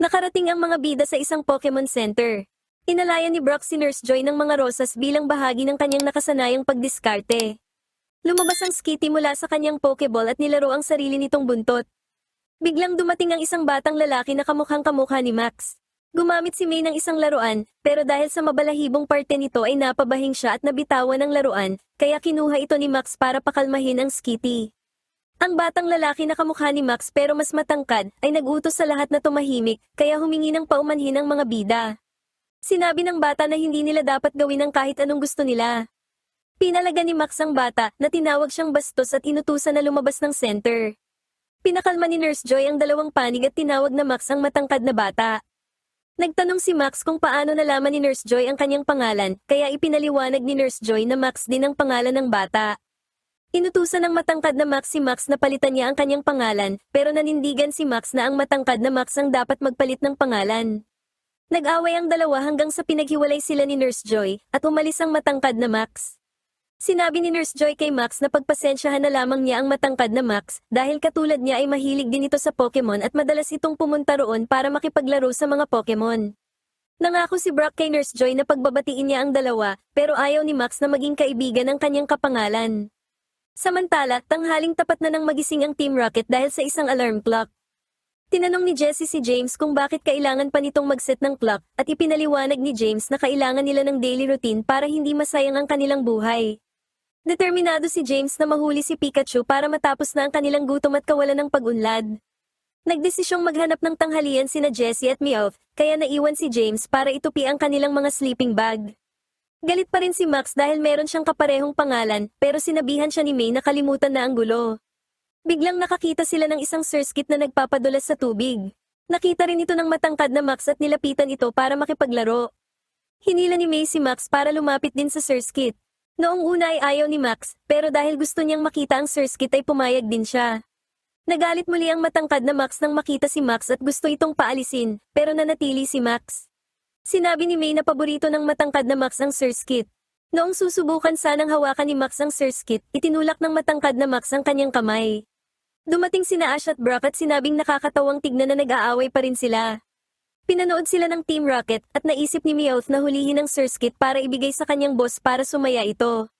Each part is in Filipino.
Nakarating ang mga bida sa isang Pokemon Center. Inalaya ni Brock si Nurse Joy ng mga rosas bilang bahagi ng kanyang nakasanayang pagdiskarte. Lumabas ang Skitty mula sa kanyang Pokeball at nilaro ang sarili nitong buntot. Biglang dumating ang isang batang lalaki na kamukhang-kamukha ni Max. Gumamit si May ng isang laruan, pero dahil sa mabalahibong parte nito ay napabahing siya at nabitawan ng laruan, kaya kinuha ito ni Max para pakalmahin ang Skitty. Ang batang lalaki na kamukha ni Max pero mas matangkad ay nag-utos sa lahat na tumahimik, kaya humingi ng paumanhin ang mga bida. Sinabi ng bata na hindi nila dapat gawin ang kahit anong gusto nila. Pinalaga ni Max ang bata na tinawag siyang bastos at inutusan na lumabas ng center. Pinakalma ni Nurse Joy ang dalawang panig at tinawag na Max ang matangkad na bata. Nagtanong si Max kung paano nalaman ni Nurse Joy ang kanyang pangalan, kaya ipinaliwanag ni Nurse Joy na Max din ang pangalan ng bata. Inutusan ng matangkad na Max si Max na palitan niya ang kanyang pangalan, pero nanindigan si Max na ang matangkad na Max ang dapat magpalit ng pangalan. Nag-away ang dalawa hanggang sa pinaghiwalay sila ni Nurse Joy, at umalis ang matangkad na Max. Sinabi ni Nurse Joy kay Max na pagpasensyahan na lamang niya ang matangkad na Max, dahil katulad niya ay mahilig din ito sa Pokemon at madalas itong pumunta roon para makipaglaro sa mga Pokemon. Nangako si Brock kay Nurse Joy na pagbabatiin niya ang dalawa, pero ayaw ni Max na maging kaibigan ng kanyang kapangalan. Samantala, tanghaling tapat na nang magising ang Team Rocket dahil sa isang alarm clock. Tinanong ni Jessie si James kung bakit kailangan pa nitong mag-set ng clock at ipinaliwanag ni James na kailangan nila ng daily routine para hindi masayang ang kanilang buhay. Determinado si James na mahuli si Pikachu para matapos na ang kanilang gutom at kawalan ng pag-unlad. Nagdesisyong maghanap ng tanghalian sina Jessie at Meowth, kaya naiwan si James para itupi ang kanilang mga sleeping bag. Galit pa rin si Max dahil meron siyang kaparehong pangalan, pero sinabihan siya ni May na kalimutan na ang gulo. Biglang nakakita sila ng isang Surskit na nagpapadulas sa tubig. Nakita rin ito ng matangkad na Max at nilapitan ito para makipaglaro. Hinila ni May si Max para lumapit din sa Surskit. Noong una ay ayaw ni Max, pero dahil gusto niyang makita ang Surskit ay pumayag din siya. Nagalit muli ang matangkad na Max nang makita si Max at gusto itong paalisin, pero nanatili si Max. Sinabi ni May na paborito ng matangkad na Max ang Surskit. Noong susubukan sanang hawakan ni Max ang Surskit, itinulak ng matangkad na Max ang kanyang kamay. Dumating sina Ash at Brock at sinabing nakakatawang tignan na nag-aaway pa rin sila. Pinanood sila ng Team Rocket at naisip ni Meowth na hulihin ang Surskit para ibigay sa kanyang boss para sumaya ito.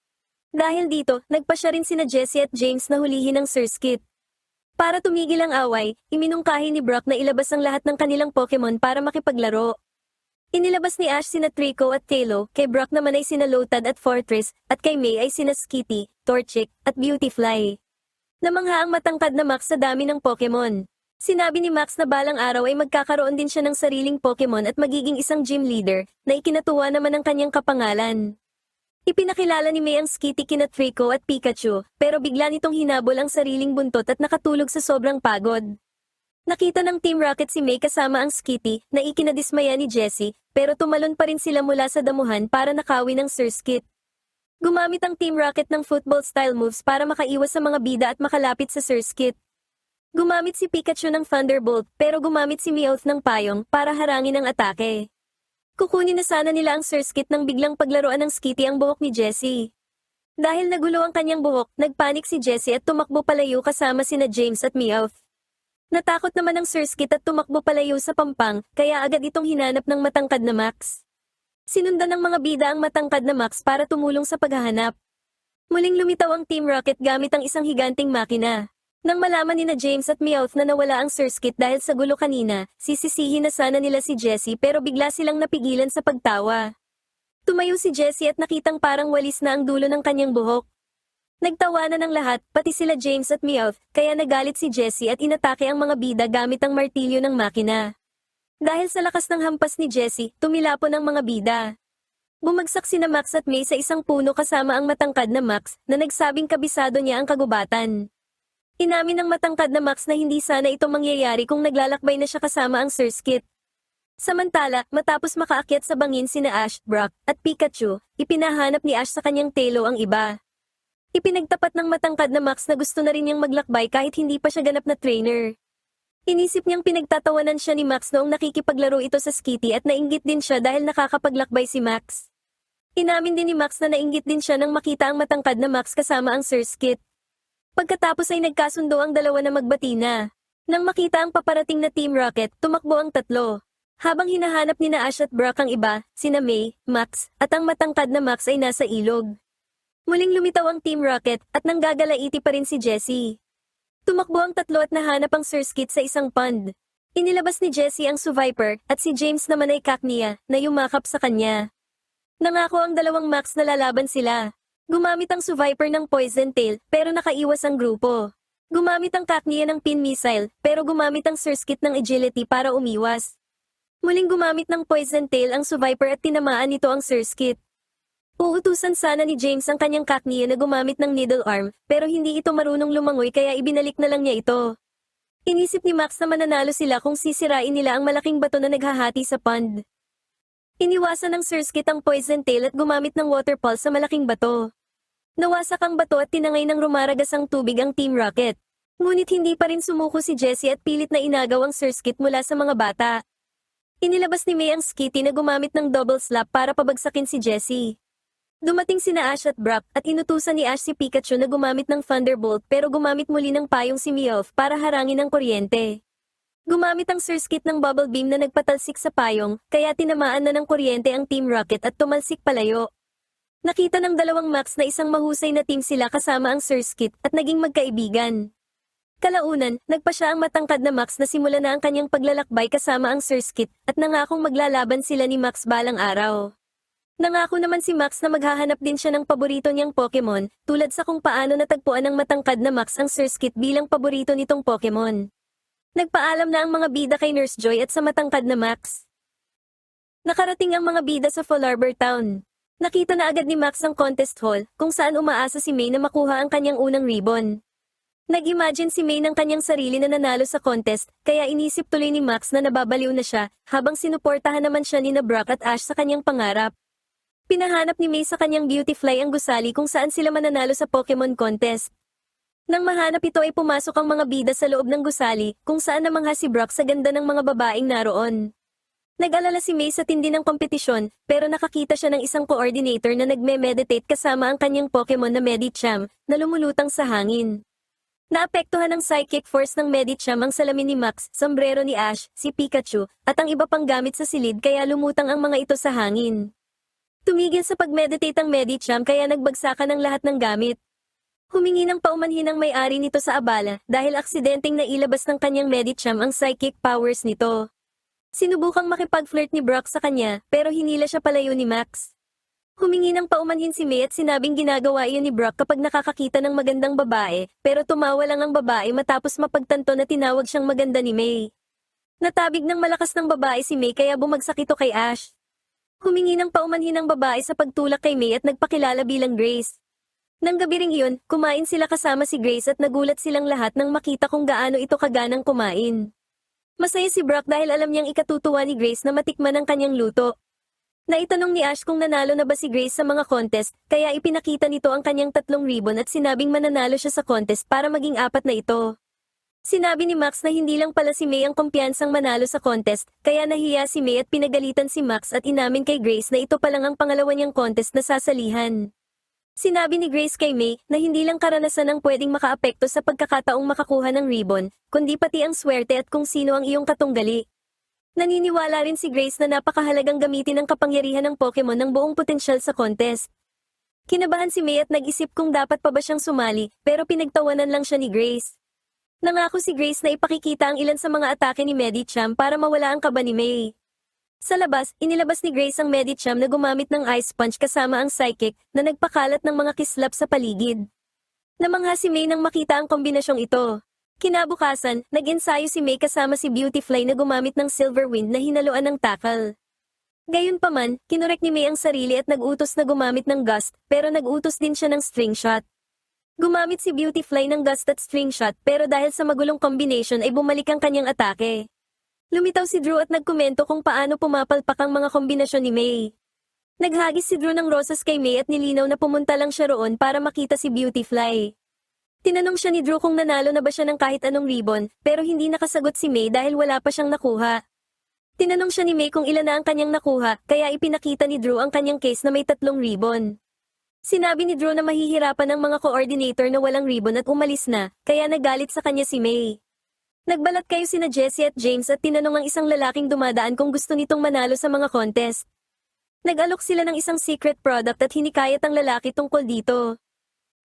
Dahil dito, nagpa siya rin sina Jessie at James na hulihin ang Surskit. Para tumigil ang away, iminungkahi ni Brock na ilabas ang lahat ng kanilang Pokemon para makipaglaro. Inilabas ni Ash sina Trico at Tailo, kay Brock naman ay sina Lotad at Fortress, at kay May ay sina Skitty, Torchic, at Beautifly. Namangha ang matangkad na Max sa dami ng Pokemon. Sinabi ni Max na balang araw ay magkakaroon din siya ng sariling Pokemon at magiging isang gym leader, na ikinatuwa naman ang kanyang kapangalan. Ipinakilala ni May ang Skitty kina Trico at Pikachu, pero bigla nitong hinabol ang sariling buntot at nakatulog sa sobrang pagod. Nakita ng Team Rocket si May kasama ang Skitty na ikinadismaya ni Jessie, pero tumalon pa rin sila mula sa damuhan para nakawin ang Surskit. Gumamit ang Team Rocket ng football-style moves para makaiwas sa mga bida at makalapit sa Surskit. Gumamit si Pikachu ng Thunderbolt pero gumamit si Meowth ng payong para harangin ang atake. Kukunin na sana nila ang Surskit nang biglang paglaruan ng Skitty ang buhok ni Jessie. Dahil nagulo ang kanyang buhok, nagpanik si Jessie at tumakbo palayo kasama sina James at Meowth. Natakot naman ang Surskit at tumakbo palayo sa pampang, kaya agad itong hinanap ng matangkad na Max. Sinundan ng mga bida ang matangkad na Max para tumulong sa paghahanap. Muling lumitaw ang Team Rocket gamit ang isang higanting makina. Nang malaman ni na James at Meowth na nawala ang Surskit dahil sa gulo kanina, sisisihin na sana nila si Jessie pero bigla silang napigilan sa pagtawa. Tumayo si Jessie at nakitang parang walis na ang dulo ng kanyang buhok. Nagtawanan ng lahat, pati sila James at Meowth, kaya nagalit si Jessie at inatake ang mga bida gamit ang martilyo ng makina. Dahil sa lakas ng hampas ni Jessie, tumilapon ang mga bida. Bumagsak sina Max at May sa isang puno kasama ang matangkad na Max, na nagsabing kabisado niya ang kagubatan. Inamin ng matangkad na Max na hindi sana ito mangyayari kung naglalakbay na siya kasama ang Surskit. Samantala, matapos makaakyat sa bangin sina Ash, Brock, at Pikachu, ipinahanap ni Ash sa kanyang Tailo ang iba. Ipinagtapat ng matangkad na Max na gusto na rin niyang maglakbay kahit hindi pa siya ganap na trainer. Inisip niyang pinagtatawanan siya ni Max noong nakikipaglaro ito sa Skitty at nainggit din siya dahil nakakapaglakbay si Max. Inamin din ni Max na nainggit din siya nang makita ang matangkad na Max kasama ang Surskit. Pagkatapos ay nagkasundo ang dalawa na magbati na. Nang makita ang paparating na Team Rocket, tumakbo ang tatlo. Habang hinahanap ni Ash at Brock ang iba, sina May, Max, at ang matangkad na Max ay nasa ilog. Muling lumitaw ang Team Rocket at nanggagalaiti pa rin si Jessie. Tumakbo ang tatlo at nahanap ang Surskit sa isang pond. Inilabas ni Jessie ang Survivor at si James naman ay Cacnea na yumakap sa kanya. Nangako ang dalawang Max na lalaban sila. Gumamit ang Survivor ng Poison Tail pero nakaiwas ang grupo. Gumamit ang Cacnea ng Pin Missile pero gumamit ang Surskit ng Agility para umiwas. Muling gumamit ng Poison Tail ang Survivor at tinamaan nito ang Surskit. Uutusan sana ni James ang kanyang Cacnea na gumamit ng Needle Arm pero hindi ito marunong lumangoy kaya ibinalik na lang niya ito. Inisip ni Max na mananalo sila kung sisirain nila ang malaking bato na naghahati sa pond. Iniwasan ng Surskit ang Poison Tail at gumamit ng Water Pulse sa malaking bato. Nawasak ang bato at tinangay ng rumaragas ang tubig ang Team Rocket. Ngunit hindi pa rin sumuko si Jessie at pilit na inagaw ang Surskit mula sa mga bata. Inilabas ni May ang Skitty na gumamit ng double slap para pabagsakin si Jessie. Dumating sina Ash at Brock at inutusan ni Ash si Pikachu na gumamit ng Thunderbolt pero gumamit muli ng payong si Meowth para harangin ang kuryente. Gumamit ang Surskit ng Bubble Beam na nagpatalsik sa payong, kaya tinamaan na ng kuryente ang Team Rocket at tumalsik palayo. Nakita ng dalawang Max na isang mahusay na team sila kasama ang Surskit at naging magkaibigan. Kalaunan, nagpa siya ang matangkad na Max na simula na ang kanyang paglalakbay kasama ang Surskit at nangakong maglalaban sila ni Max balang araw. Nangako naman si Max na maghahanap din siya ng paborito niyang Pokemon, tulad sa kung paano natagpuan ng matangkad na Max ang Surskit bilang paborito nitong Pokemon. Nagpaalam na ang mga bida kay Nurse Joy at sa matangkad na Max. Nakarating ang mga bida sa Fallarbor Town. Nakita na agad ni Max ang contest hall, kung saan umaasa si May na makuha ang kanyang unang ribbon. Nag-imagine si May ng kanyang sarili na nanalo sa contest, kaya inisip tuloy ni Max na nababaliw na siya, habang sinuportahan naman siya ni Brock at Ash sa kanyang pangarap. Pinahanap ni May sa kanyang Beautifly ang gusali kung saan sila mananalo sa Pokemon contest. Nang mahanap ito ay pumasok ang mga bida sa loob ng gusali, kung saan namangha si Brock sa ganda ng mga babaeng naroon. Nag-alala si May sa tindi ng kompetisyon, pero nakakita siya ng isang coordinator na nagme-meditate kasama ang kanyang Pokemon na Medicham, na lumulutang sa hangin. Naapektuhan ng psychic force ng Medicham ang salamin ni Max, sombrero ni Ash, si Pikachu, at ang iba pang gamit sa silid kaya lumutang ang mga ito sa hangin. Tumigil sa pag-meditate ang Medicham kaya nagbagsakan ang lahat ng gamit. Humingi ng paumanhin ang may-ari nito sa abala dahil aksidenteng nailabas ng kanyang Medicham ang psychic powers nito. Sinubukang makipag-flirt ni Brock sa kanya pero hinila siya palayo ni Max. Humingi ng paumanhin si May at sinabing ginagawa iyon ni Brock kapag nakakakita ng magandang babae pero tumawa lang ang babae matapos mapagtanto na tinawag siyang maganda ni May. Natabig ng malakas ng babae si May kaya bumagsak ito kay Ash. Humingi ng paumanhin ng babae sa pagtulak kay May at nagpakilala bilang Grace. Nang gabi ring iyon, kumain sila kasama si Grace at nagulat silang lahat nang makita kung gaano ito kaganang kumain. Masaya si Brock dahil alam niyang ikatutuwa ni Grace na matikman ang kanyang luto. Naitanong ni Ash kung nanalo na ba si Grace sa mga contest, kaya ipinakita nito ang kanyang 3 ribbon at sinabing mananalo siya sa contest para maging 4 na ito. Sinabi ni Max na hindi lang pala si May ang kumpiyansang manalo sa contest, kaya nahiya si May at pinagalitan si Max at inamin kay Grace na ito pa lang ang pangalawa niyang contest na sasalihan. Sinabi ni Grace kay May na hindi lang karanasan ang pwedeng makaapekto sa pagkakataong makakuha ng ribbon, kundi pati ang swerte at kung sino ang iyong katunggali. Naniniwala rin si Grace na napakahalagang gamitin ang kapangyarihan ng Pokemon ng buong potensyal sa contest. Kinabahan si May at nag-isip kung dapat pa ba siyang sumali, pero pinagtawanan lang siya ni Grace. Nangako si Grace na ipakikita ang ilan sa mga atake ni Medicham para mawala ang kaba ni May. Sa labas, inilabas ni Grace ang Medicham na gumamit ng Ice Punch kasama ang Psychic na nagpakalat ng mga kislap sa paligid. Namangha si May nang makita ang kombinasyong ito. Kinabukasan, nag-ensayo si May kasama si Beautifly na gumamit ng Silver Wind na hinaluan ng tackle. Gayunpaman, kinurek ni May ang sarili at nag-utos na gumamit ng Gust, pero nag-utos din siya ng String Shot. Gumamit si Beautifly ng Gust at String Shot pero dahil sa magulong combination ay bumalik ang kanyang atake. Lumitaw si Drew at nagkomento kung paano pumapalpak ang mga kombinasyon ni May. Naghagis si Drew ng rosas kay May at nilinaw na pumunta lang siya roon para makita si Beautifly. Tinanong siya ni Drew kung nanalo na ba siya ng kahit anong ribbon, pero hindi nakasagot si May dahil wala pa siyang nakuha. Tinanong siya ni May kung ilan na ang kanyang nakuha, kaya ipinakita ni Drew ang kanyang case na may 3 ribbon. Sinabi ni Drew na mahihirapan ang mga coordinator na walang ribbon at umalis na, kaya nagalit sa kanya si May. Nagbalat kayo sina Jessie at James at tinanong ang isang lalaking dumadaan kung gusto nitong manalo sa mga contest. Nag-alok sila ng isang secret product at hinikayat ang lalaki tungkol dito.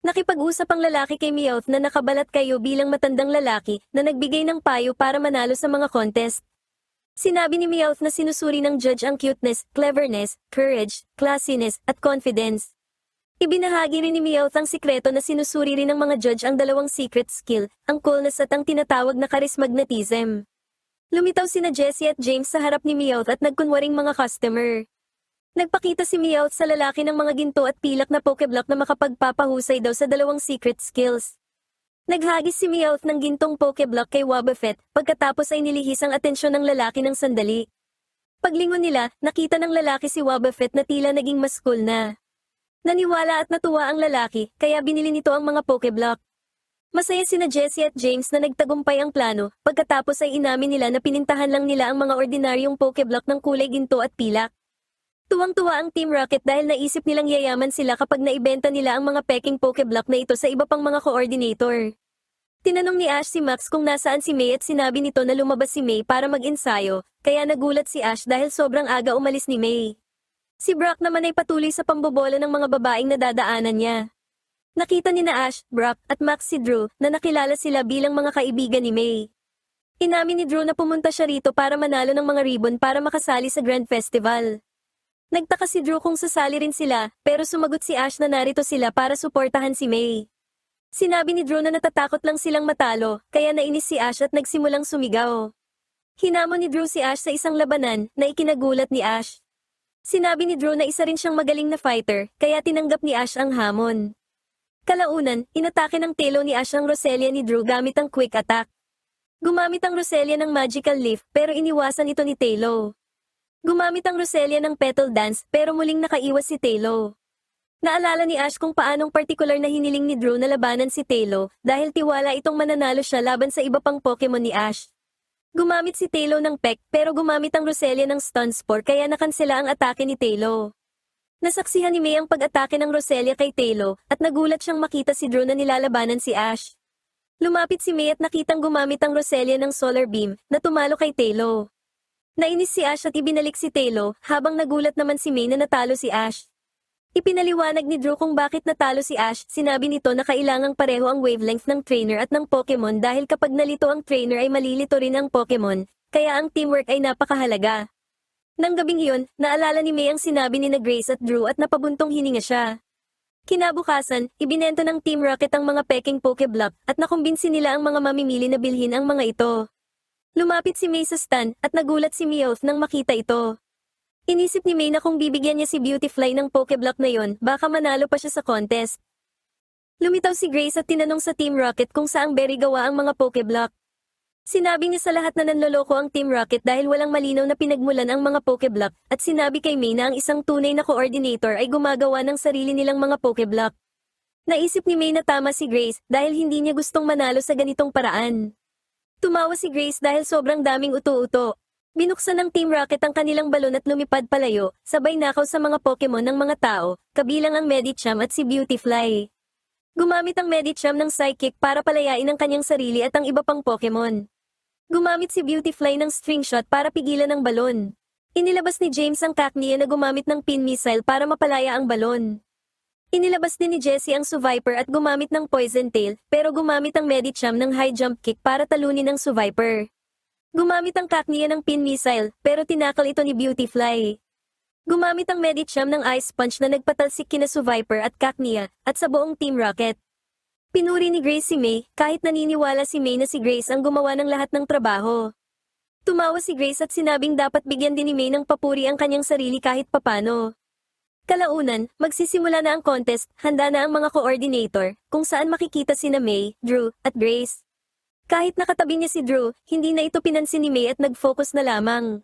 Nakipag-usap ang lalaki kay Meowth na nakabalat kayo bilang matandang lalaki na nagbigay ng payo para manalo sa mga contest. Sinabi ni Meowth na sinusuri ng judge ang cuteness, cleverness, courage, classiness, at confidence. Ibinahagi rin ni Meowth ang sikreto na sinusuri rin ng mga judge ang dalawang secret skill, ang coolness at ang tinatawag na charismagnetism. Lumitaw sina Jessie at James sa harap ni Meowth at nagkunwaring mga customer. Nagpakita si Meowth sa lalaki ng mga ginto at pilak na Pokeblock na makapagpapahusay daw sa dalawang secret skills. Naghagis si Meowth ng gintong Pokeblock kay Wobbuffet, pagkatapos ay nilihis ang atensyon ng lalaki ng sandali. Paglingon nila, nakita ng lalaki si Wobbuffet na tila naging mas cool na. Naniwala at natuwa ang lalaki, kaya binili nito ang mga Pokeblock. Masaya sina Jessie at James na nagtagumpay ang plano, pagkatapos ay inamin nila na pinintahan lang nila ang mga ordinaryong Pokeblock ng kulay ginto at pilak. Tuwang-tuwa ang Team Rocket dahil naisip nilang yayaman sila kapag naibenta nila ang mga peking Pokeblock na ito sa iba pang mga coordinator. Tinanong ni Ash si Max kung nasaan si May at sinabi nito na lumabas si May para mag-ensayo, kaya nagulat si Ash dahil sobrang aga umalis ni May. Si Brock naman ay patuloy sa pambobola ng mga babaeng nadadaanan niya. Nakita ni na Ash, Brock, at Max si Drew na nakilala sila bilang mga kaibigan ni May. Inamin ni Drew na pumunta siya rito para manalo ng mga ribbon para makasali sa Grand Festival. Nagtaka si Drew kung sasali rin sila, pero sumagot si Ash na narito sila para suportahan si May. Sinabi ni Drew na natatakot lang silang matalo, kaya nainis si Ash at nagsimulang sumigaw. Hinamon ni Drew si Ash sa isang labanan na ikinagulat ni Ash. Sinabi ni Drew na isa rin siyang magaling na fighter, kaya tinanggap ni Ash ang hamon. Kalaunan, inatake ng telo ni Ash ang Roselia ni Drew gamit ang quick attack. Gumamit ang Roselia ng magical leaf pero iniwasan ito ni Telo. Gumamit ang Roselia ng petal dance pero muling nakaiwas si Telo. Naalala ni Ash kung paanong partikular na hiniling ni Drew na labanan si Telo dahil tiwala itong mananalo siya laban sa iba pang Pokemon ni Ash. Gumamit si Telo ng peck pero gumamit ang Roselia ng stun spore kaya nakansela ang atake ni Telo. Nasaksihan ni May ang pag-atake ng Roselia kay Telo at nagulat siyang makita si Drew na nilalabanan si Ash. Lumapit si May at nakitang gumamit ang Roselia ng Solar Beam na tumalo kay Telo. Nainis si Ash at ibinalik si Telo, habang nagulat naman si May na natalo si Ash. Ipinaliwanag ni Drew kung bakit natalo si Ash, sinabi nito na kailangang pareho ang wavelength ng trainer at ng Pokemon dahil kapag nalito ang trainer ay malilito rin ang Pokemon, kaya ang teamwork ay napakahalaga. Nang gabing iyon, naalala ni May ang sinabi ni na Grace at Drew at napabuntong hininga siya. Kinabukasan, ibinenta ng Team Rocket ang mga peking Pokeblock at nakumbinsi nila ang mga mamimili na bilhin ang mga ito. Lumapit si May sa stand at nagulat si Meowth nang makita ito. Inisip ni May na kung bibigyan niya si Beautifly ng Pokeblock na yon, baka manalo pa siya sa contest. Lumitaw si Grace at tinanong sa Team Rocket kung saang berry gawa ang mga Pokeblock. Sinabi niya sa lahat na nanloloko ang Team Rocket dahil walang malinaw na pinagmulan ang mga Pokeblock at sinabi kay May na ang isang tunay na coordinator ay gumagawa ng sarili nilang mga Pokeblock. Naisip ni May na tama si Grace dahil hindi niya gustong manalo sa ganitong paraan. Tumawa si Grace dahil sobrang daming uto-uto. Binuksan ng Team Rocket ang kanilang balon at lumipad palayo, sabay nakaw sa mga Pokemon ng mga tao, kabilang ang Medicham at si Beautifly. Gumamit ang Medicham ng Psychic para palayain ang kanyang sarili at ang iba pang Pokemon. Gumamit si Beautifly ng String Shot para pigilan ang balon. Inilabas ni James ang Cacnea na gumamit ng Pin Missile para mapalaya ang balon. Inilabas din ni Jessie ang Suviper at gumamit ng Poison Tail, pero gumamit ang Medicham ng High Jump Kick para talunin ang Suviper. Gumamit ang Cacnea ng Pin Missile, pero tinakal ito ni Beautifly. Gumamit ang Medicham ng Ice Punch na nagpatalsik kina Suviper at Cacnea, at sa buong Team Rocket. Pinuri ni Grace si May, kahit naniniwala si May na si Grace ang gumawa ng lahat ng trabaho. Tumawa si Grace at sinabing dapat bigyan din ni May ng papuri ang kanyang sarili kahit papano. Kalaunan, magsisimula na ang contest, handa na ang mga coordinator, kung saan makikita sina May, Drew, at Grace. Kahit nakatabi niya si Drew, hindi na ito pinansin ni May at nag-focus na lamang.